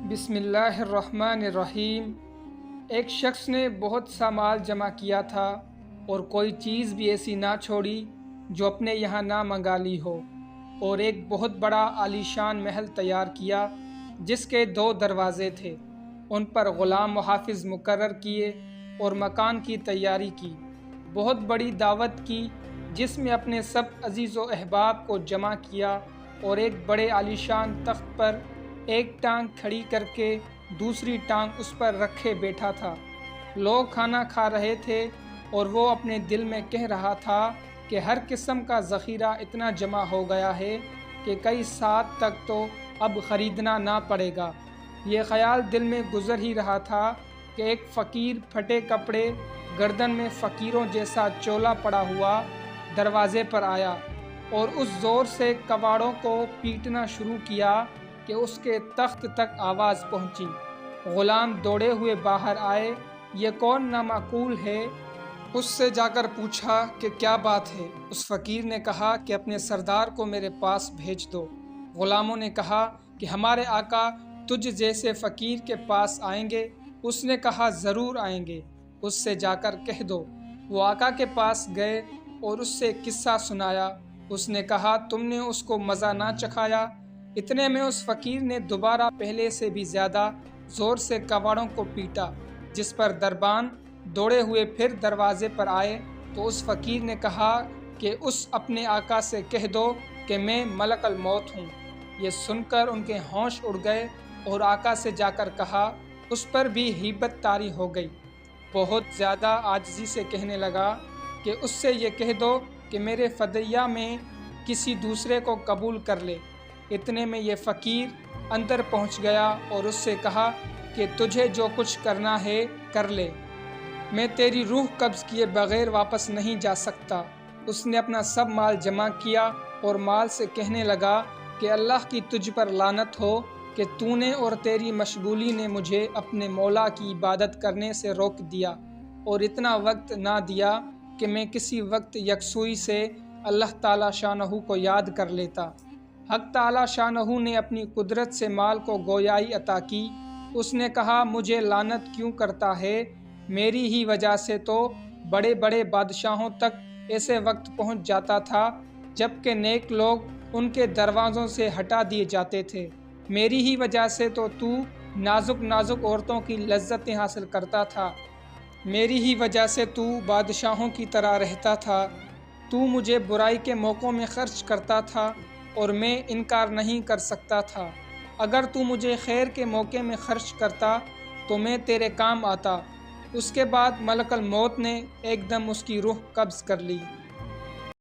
بسم اللہ الرحمن الرحیم۔ ایک شخص نے بہت سا مال جمع کیا تھا اور کوئی چیز بھی ایسی نہ چھوڑی جو اپنے یہاں نہ منگا لی ہو، اور ایک بہت بڑا عالیشان محل تیار کیا جس کے 2 دروازے تھے۔ ان پر غلام و حافظ مقرر کیے اور مکان کی تیاری کی، بہت بڑی دعوت کی جس میں اپنے سب عزیز و احباب کو جمع کیا، اور ایک بڑے عالیشان تخت پر ایک ٹانگ کھڑی کر کے دوسری ٹانگ اس پر رکھے بیٹھا تھا۔ لوگ کھانا کھا رہے تھے اور وہ اپنے دل میں کہہ رہا تھا کہ ہر قسم کا ذخیرہ اتنا جمع ہو گیا ہے کہ کئی سال تک تو اب خریدنا نہ پڑے گا۔ یہ خیال دل میں گزر ہی رہا تھا کہ ایک فقیر پھٹے کپڑے، گردن میں فقیروں جیسا چولا پڑا ہوا دروازے پر آیا اور اس زور سے کواڑوں کو پیٹنا شروع کیا کہ اس کے تخت تک آواز پہنچی۔ غلام دوڑے ہوئے باہر آئے۔ یہ کون نامعقول ہے؟ اس سے جا کر پوچھا کہ کیا بات ہے؟ اس فقیر نے کہا کہ اپنے سردار کو میرے پاس بھیج دو۔ غلاموں نے کہا کہ ہمارے آقا تجھ جیسے فقیر کے پاس آئیں گے۔ اس نے کہا ضرور آئیں گے، اس سے جا کر کہہ دو۔ وہ آقا کے پاس گئے اور اس سے قصہ سنایا۔ اس نے کہا تم نے اس کو مزہ نہ چکھایا؟ اتنے میں اس فقیر نے دوبارہ پہلے سے بھی زیادہ زور سے کواڑوں کو پیٹا، جس پر دربان دوڑے ہوئے پھر دروازے پر آئے تو اس فقیر نے کہا کہ اس اپنے آقا سے کہہ دو کہ میں ملک الموت ہوں۔ یہ سن کر ان کے ہوش اڑ گئے اور آقا سے جا کر کہا۔ اس پر بھی ہیبت طاری ہو گئی، بہت زیادہ عاجزی سے کہنے لگا کہ اس سے یہ کہہ دو کہ میرے فدیہ میں کسی دوسرے کو قبول کر لے۔ اتنے میں یہ فقیر اندر پہنچ گیا اور اس سے کہا کہ تجھے جو کچھ کرنا ہے کر لے، میں تیری روح قبض کیے بغیر واپس نہیں جا سکتا۔ اس نے اپنا سب مال جمع کیا اور مال سے کہنے لگا کہ اللہ کی تجھ پر لعنت ہو کہ تو نے اور تیری مشغولی نے مجھے اپنے مولا کی عبادت کرنے سے روک دیا اور اتنا وقت نہ دیا کہ میں کسی وقت یکسوئی سے اللہ تعالی شانہ کو یاد کر لیتا۔ حق تعالی شانہ نے اپنی قدرت سے مال کو گویائی عطا کی۔ اس نے کہا مجھے لعنت کیوں کرتا ہے؟ میری ہی وجہ سے تو بڑے بڑے بادشاہوں تک ایسے وقت پہنچ جاتا تھا جب کہ نیک لوگ ان کے دروازوں سے ہٹا دیے جاتے تھے۔ میری ہی وجہ سے تو نازک نازک عورتوں کی لذتیں حاصل کرتا تھا۔ میری ہی وجہ سے تو بادشاہوں کی طرح رہتا تھا۔ تو مجھے برائی کے موقعوں میں خرچ کرتا تھا اور میں انکار نہیں کر سکتا تھا۔ اگر تو مجھے خیر کے موقع میں خرچ کرتا تو میں تیرے کام آتا۔ اس کے بعد ملک الموت نے ایک دم اس کی روح قبض کر لی۔